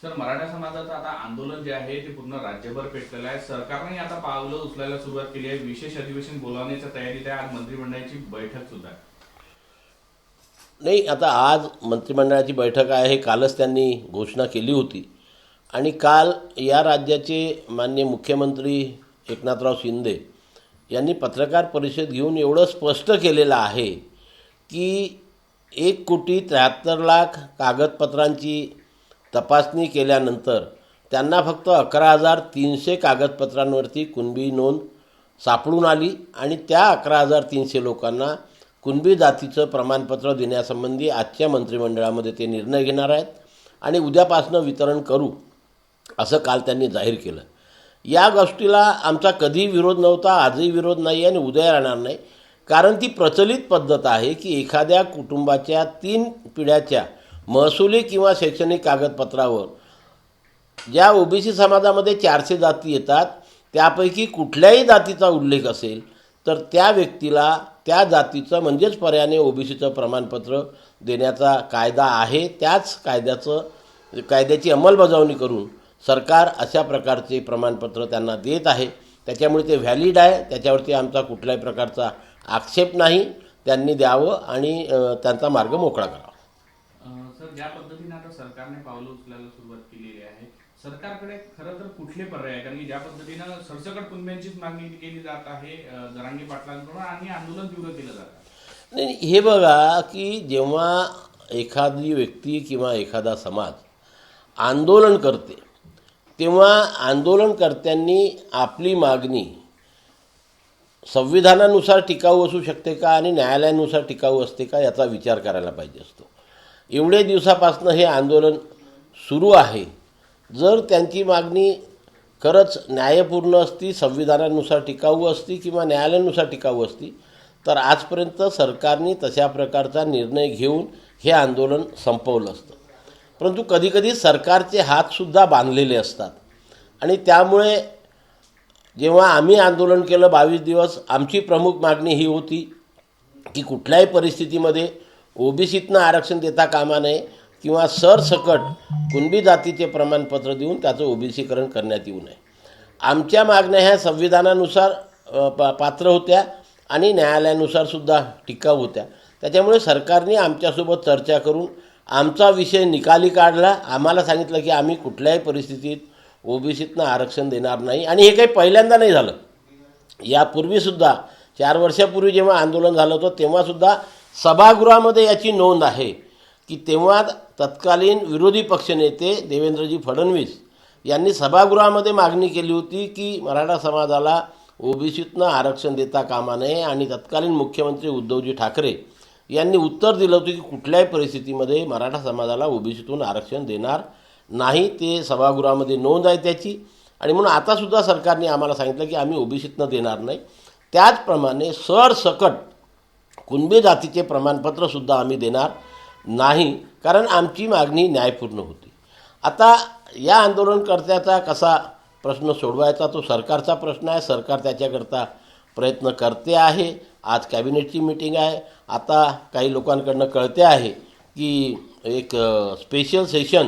Sir, Maratha समाजाचं आता आंदोलन जे आहे ते पूर्ण राज्यभर पेटलेलं आहे. सरकारने आता पावलं उचलायला सुरुवात केली आहे. विशेष अधिवेशन बोलावण्याच्या तयारीत आहे. आज मंत्रिमंडळाची बैठक सुद्धा आहे. नाही, आता आज मंत्रिमंडळाची बैठक आहे, कालच त्यांनी घोषणा केली होती. आणि काल या राज्याचे माननीय मुख्यमंत्री एकनाथराव शिंदे यांनी पत्रकार परिषद घेऊन एवढं स्पष्ट केलेलं आहे की 1,73,00,000 कागदपत्रांची तपासणी केल्यानंतर त्यांना फक्त 11,300 कागदपत्रांवरती कुणबी नोंद सापडून आली आणि त्या 11,300 लोकांना कुणबी जातीचं प्रमाणपत्र देण्यासंबंधी आजच्या मंत्रिमंडळामध्ये ते निर्णय घेणार आहेत आणि उद्यापासून वितरण करू असं काल त्यांनी जाहीर केलं. या गोष्टीला आमचा कधीही विरोध नव्हता, आजही विरोध नाही आणि उद्या राहणार नाही. कारण ती प्रचलित पद्धत आहे की एखाद्या कुटुंबाच्या 3 पिढ्याच्या महसुली किंवा शैक्षणिक कागदपत्रावर ज्या ओबीसी समाजामध्ये 400 जाती येतात त्यापैकी कुठल्याही जातीचा उल्लेख असेल तर त्या व्यक्तीला त्या जातीचं म्हणजेच पर्यायाने ओबीसीचं प्रमाणपत्र देण्याचा कायदा आहे. त्याच कायद्याची अंमलबजावणी करून सरकार अशा प्रकारचे प्रमाणपत्र त्यांना देत आहे. त्याच्यामुळे ते व्हॅलिड आहे, त्याच्यावरती आमचा कुठल्याही प्रकारचा आक्षेप नाही. त्यांनी द्यावं आणि त्यांचा मार्ग मोकळा करावा. सर, ज्या पद्धतीने आता सरकारने पावलं उचलायला सुरुवात केलेली आहे, सरकारकडे खरं तर कुठले पर्याय आहे? कारण की ज्या पद्धतीनं सरसकट कुणब्यांचीच मागणी केली जात आहे जरांगे पाटलांकडून आणि आंदोलन तीव्र केलं जात आहे. नाही, हे बघा की जेव्हा एखादी व्यक्ती किंवा एखादा समाज आंदोलन करते तेव्हा आंदोलनकर्त्यांनी आपली मागणी संविधानानुसार टिकाऊ असू शकते का आणि न्यायालयानुसार टिकाऊ असते का याचा विचार करायला पाहिजे असतो. एवढे दिवसापासून हे आंदोलन सुरू आहे. जर त्यांची मागणी खरंच न्यायपूर्ण असती, संविधानानुसार टिकाऊ असती किंवा न्यायालयानुसार टिकाऊ असती तर आजपर्यंत सरकारने तशा प्रकारचा निर्णय घेऊन हे आंदोलन संपवलं असतं. परंतु कधीकधी सरकारचे हातसुद्धा बांधलेले असतात आणि त्यामुळे जेव्हा आम्ही आंदोलन केलं 22 दिवस, आमची प्रमुख मागणी ही होती की कुठल्याही परिस्थितीमध्ये ओबीसीतनं आरक्षण देता कामा नये किंवा सरसकट कुणबी जातीचे प्रमाणपत्र देऊन त्याचं ओबीसीकरण करण्यात येऊ नये. आमच्या मागण्या ह्या संविधानानुसार पात्र होत्या आणि न्यायालयानुसारसुद्धा टिकाऊ होत्या. त्याच्यामुळे सरकारने आमच्यासोबत चर्चा करून आमचा विषय निकाली काढला. आम्हाला सांगितलं की आम्ही कुठल्याही परिस्थितीत ओबीसीतनं आरक्षण देणार नाही. आणि हे काही पहिल्यांदा नाही झालं. यापूर्वीसुद्धा 4 वर्षापूर्वी जेव्हा आंदोलन झालं होतं तेव्हासुद्धा सभागृहामध्ये याची नोंद आहे की तेव्हा तत्कालीन विरोधी पक्षनेते देवेंद्रजी फडणवीस यांनी सभागृहामध्ये मागणी केली होती की मराठा समाजाला ओबीसीतनं आरक्षण देता कामा नये आणि तत्कालीन मुख्यमंत्री उद्धवजी ठाकरे यांनी उत्तर दिलं होतं की कुठल्याही परिस्थितीमध्ये मराठा समाजाला ओबीसीतून आरक्षण देणार नाही. ते सभागृहामध्ये नोंद आहे त्याची. आणि म्हणून आतासुद्धा सरकारने आम्हाला सांगितलं की आम्ही ओबीसीतनं देणार नाही. त्याचप्रमाणे सरसकट कुणबी जातीचे प्रमाणपत्रसुद्धा आम्ही देणार नाही, कारण आमची मागणी न्यायपूर्ण होती. आता या आंदोलनकर्त्याचा कसा प्रश्न सोडवायचा तो सरकारचा प्रश्न आहे. सरकार त्याच्याकरता प्रयत्न करते आहे. आज कॅबिनेटची मीटिंग आहे. आता काही लोकांकडनं कळते आहे की एक स्पेशल सेशन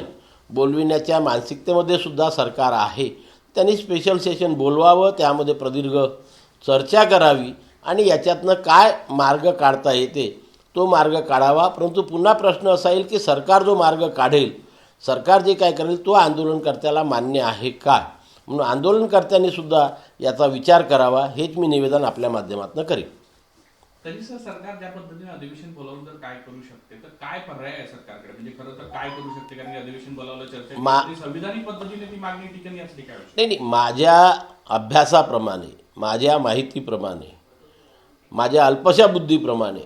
बोलविण्याच्या मानसिकतेमध्ये सुद्धा सरकार आहे. त्यांनी स्पेशल सेशन बोलवावं, त्यामध्ये प्रदीर्घ चर्चा करावी आणि याच्यातनं काय मार्ग काढता येते तो मार्ग काढावा. परंतु पुन्हा प्रश्न असा येईल की सरकार जो मार्ग काढेल, सरकार जे काय करेल तो आंदोलनकर्त्याला मान्य आहे का. म्हणून आंदोलनकर्त्यांनी सुद्धा याचा विचार करावा, हेच मी निवेदन आपल्या माध्यमातून करेन. तरी सर, सरकार ज्या पद्धतीने अधिवेशन बोलावलं तर काय करू शकते, तर काय पर्याय आहे सरकारकडे? म्हणजे खरं तर काय करू शकते? कारण की अधिवेशन बोलावलं, चर्चा संविधानिक पद्धतीने ती मागणी ठिकाणी असली काय? नाही, माझ्या अभ्यासाप्रमाणे, माझ्या माहितीप्रमाणे, माझ्या अल्पशा बुद्धीप्रमाणे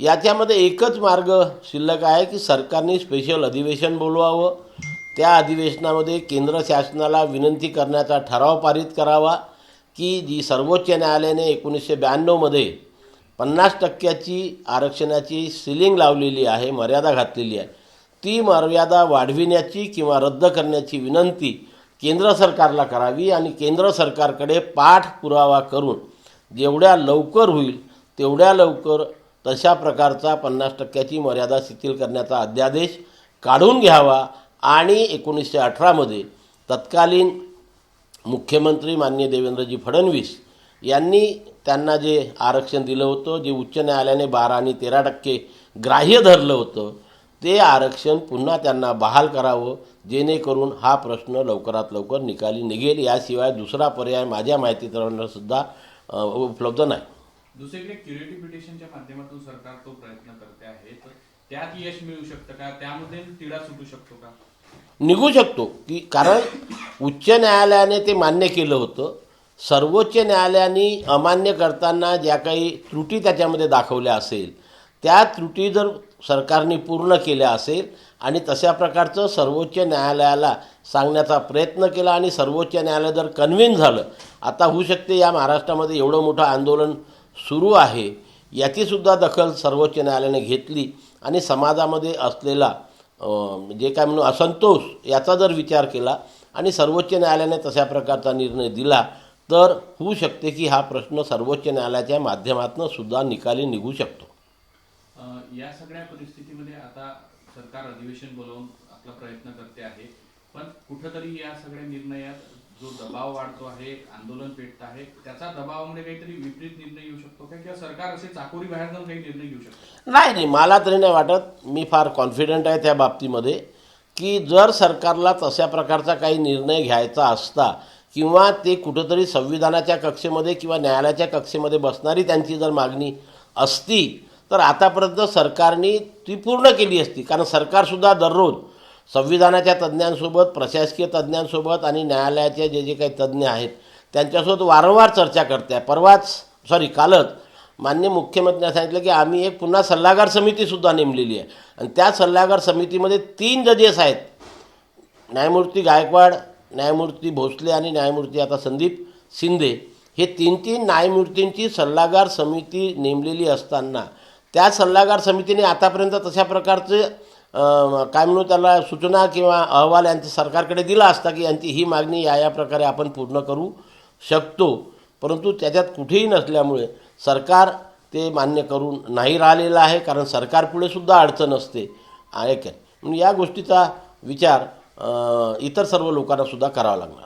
याच्यामध्ये एकच मार्ग शिल्लक आहे की सरकारने स्पेशल अधिवेशन बोलवावं. त्या अधिवेशनामध्ये केंद्र शासनाला विनंती करण्याचा ठराव पारित करावा की जी सर्वोच्च न्यायालयाने 1992मध्ये 50% आरक्षणाची सिलिंग लावलेली आहे, मर्यादा घातलेली आहे, ती मर्यादा वाढविण्याची किंवा रद्द करण्याची विनंती केंद्र सरकारला करावी आणि केंद्र सरकारकडे पाठपुरावा करून जेवढ्या लवकर होईल तेवढ्या लवकर तशा प्रकारचा 50%ची मर्यादा शिथिल करण्याचा अध्यादेश काढून घ्यावा आणि 1918मध्ये तत्कालीन मुख्यमंत्री माननीय देवेंद्रजी फडणवीस यांनी त्यांना जे आरक्षण दिलं होतं, जे उच्च न्यायालयाने 12 आणि 13% ग्राह्य धरलं होतं, ते आरक्षण पुन्हा त्यांना बहाल करावं, जेणेकरून हा प्रश्न लवकरात लवकर निकाली निघेल. याशिवाय दुसरा पर्याय माझ्या माहितीप्रमाणेसुद्धा उपलब्ध नाही. दुसरीकडे क्युरेटिव्ह पिटिशनच्या माध्यमातून सरकार तो प्रयत्न करते आहे, तर त्यात यश मिळू शकतं का? त्यामध्ये तिढा सुटू शकतो का? निघू शकतो की, कारण उच्च न्यायालयाने ते मान्य केलं होतं. सर्वोच्च न्यायालयाने अमान्य करताना ज्या काही त्रुटी त्याच्यामध्ये दाखवल्या असेल, त्या त्रुटी जर सरकारने पूर्ण केल्या असेल आणि तशा प्रकारचं सर्वोच्च न्यायालयाला सांगण्याचा प्रयत्न केला आणि सर्वोच्च न्यायालय जर कन्व्हिन्स झालं, आता होऊ शकते या महाराष्ट्रामध्ये एवढं मोठं आंदोलन सुरू आहे, याचीसुद्धा दखल सर्वोच्च न्यायालयाने घेतली आणि समाजामध्ये असलेला जे काय म्हणून असंतोष याचा जर विचार केला आणि सर्वोच्च न्यायालयाने तशा प्रकारचा निर्णय दिला, तर होऊ शकते की हा प्रश्न सर्वोच्च न्यायालयाच्या माध्यमातून सुद्धा निकाली निघू शकतो. या सगळ्या परिस्थितीमध्ये आता सरकार अधिवेशन बोलावून आपला प्रयत्न करते आहे, पण कुठंतरी या सगळ्या निर्णयात जो दबाव वाढतो आहे, आंदोलन पेटत आहे, त्याचा दबावामुळे काहीतरी विपरीत निर्णय येऊ शकतो का, किंवा सरकार असे चाकोरी बाहेर जाऊन काही निर्णय घेऊ शकतो? नाही, मला तरी नाही वाटत. मी फार कॉन्फिडंट आहे त्या बाबतीमध्ये की जर सरकारला तशा प्रकारचा काही निर्णय घ्यायचा असता किंवा ते कुठंतरी संविधानाच्या कक्षेमध्ये किंवा न्यायालयाच्या कक्षेमध्ये बसणारी त्यांची जर मागणी असती, तर आतापर्यंत सरकारने ती पूर्ण केली असती. कारण सरकारसुद्धा दररोज संविधानाच्या तज्ज्ञांसोबत, प्रशासकीय तज्ज्ञांसोबत आणि न्यायालयाचे जे काही तज्ज्ञ आहेत त्यांच्यासोबत वारंवार चर्चा करते आहे. कालच माननीय मुख्यमंत्र्यांनी सांगितलं की आम्ही एक पुन्हा सल्लागार समितीसुद्धा नेमलेली आहे आणि त्या सल्लागार समितीमध्ये 3 जजेस आहेत, न्यायमूर्ती गायकवाड, न्यायमूर्ती भोसले आणि न्यायमूर्ती आता संदीप शिंदे. हे 3 न्यायमूर्तींची सल्लागार समिती नेमलेली असताना त्या सल्लागार समितीने आतापर्यंत तशा प्रकारचे काय म्हणू त्याला सूचना किंवा अहवाल यांच्या सरकारकडे दिला असता की यांची ही मागणी या प्रकारे आपण पूर्ण करू शकतो, परंतु त्याच्यात कुठेही नसल्यामुळे सरकार ते मान्य करून नाही राहिलेलं आहे. कारण सरकारपुढे सुद्धा अडचण असते आहे काय, म्हणून या गोष्टीचा विचार इतर सर्व लोकांना सुद्धा करावा लागणार.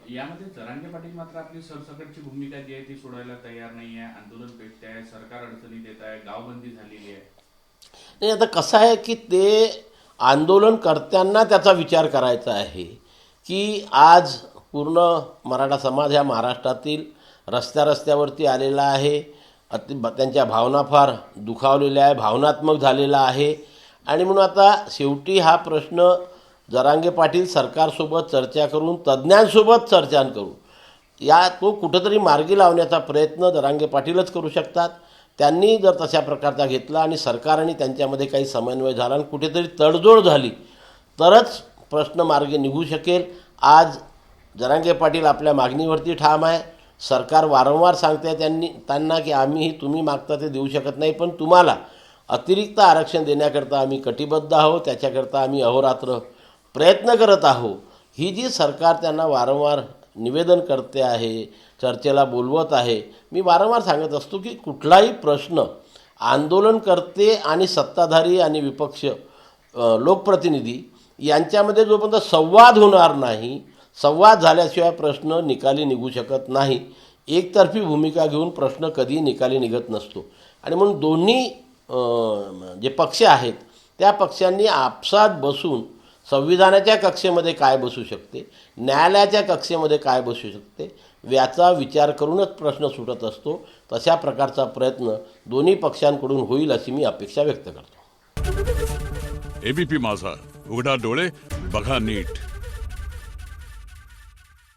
यामध्ये जरांगे पाटील मात्र आपली सरसकटची भूमिका जी आहे ती सोडायला तयार नाही आहे, आंदोलन पेटते आहे, सरकार अडचणीत येत आहे, गावबंदी झालेली आहे. नाही, आता कसं आहे की ते आंदोलनकर्त्यांना त्याचा विचार करायचा आहे की आज पूर्ण मराठा समाज ह्या महाराष्ट्रातील रस्त्यावरती आलेला आहे. त्यांच्या भावना फार दुखावलेल्या आहे, भावनात्मक झालेला आहे आणि म्हणून आता शेवटी हा प्रश्न जरांगे पाटील सरकारसोबत चर्चा करून, तज्ज्ञांसोबत चर्चा करून तो कुठंतरी मार्गी लावण्याचा प्रयत्न जरांगे पाटीलच करू शकतात. त्यांनी जर तशा प्रकारचा घेतला आणि सरकारने त्यांच्यामध्ये काही समन्वय झाला आणि कुठेतरी तडजोड झाली तरच प्रश्न मार्गी निघू शकेल. आज जरांगे पाटील आपल्या मागणीवरती ठाम आहे. सरकार वारंवार सांगते त्यांना की आम्ही तुम्ही मागता ते देऊ शकत नाही, पण तुम्हाला अतिरिक्त आरक्षण देण्याकरता आम्ही कटिबद्ध आहोत, त्याच्याकरता आम्ही अहोरात्र प्रयत्न करत आहोत. ही जी सरकार त्यांना वारंवार निवेदन करते आहे, चर्चेला बोलवत आहे, मी वारंवार सांगत असतो की कुठलाही प्रश्न आंदोलनकर्ते आणि सत्ताधारी आणि विपक्ष लोकप्रतिनिधी यांच्यामध्ये जोपर्यंत संवाद होणार नाही, संवाद झाल्याशिवाय प्रश्न निकाली निघू शकत नाही. एकतर्फी भूमिका घेऊन प्रश्न कधी निकाली निघत नसतो आणि म्हणून दोन्ही जे पक्ष आहेत त्या पक्षांनी आपसात बसून संविधानाच्या कक्षेमध्ये काय बसू शकते, न्यायालयाच्या कक्षेमध्ये काय बसू शकते याचा विचार करूनच प्रश्न सुटत असतो. तशा प्रकारचा प्रयत्न दोन्ही पक्षांकडून होईल अशी मी अपेक्षा व्यक्त करतो. एबीपी माझा, उघडा डोळे बघा नीट.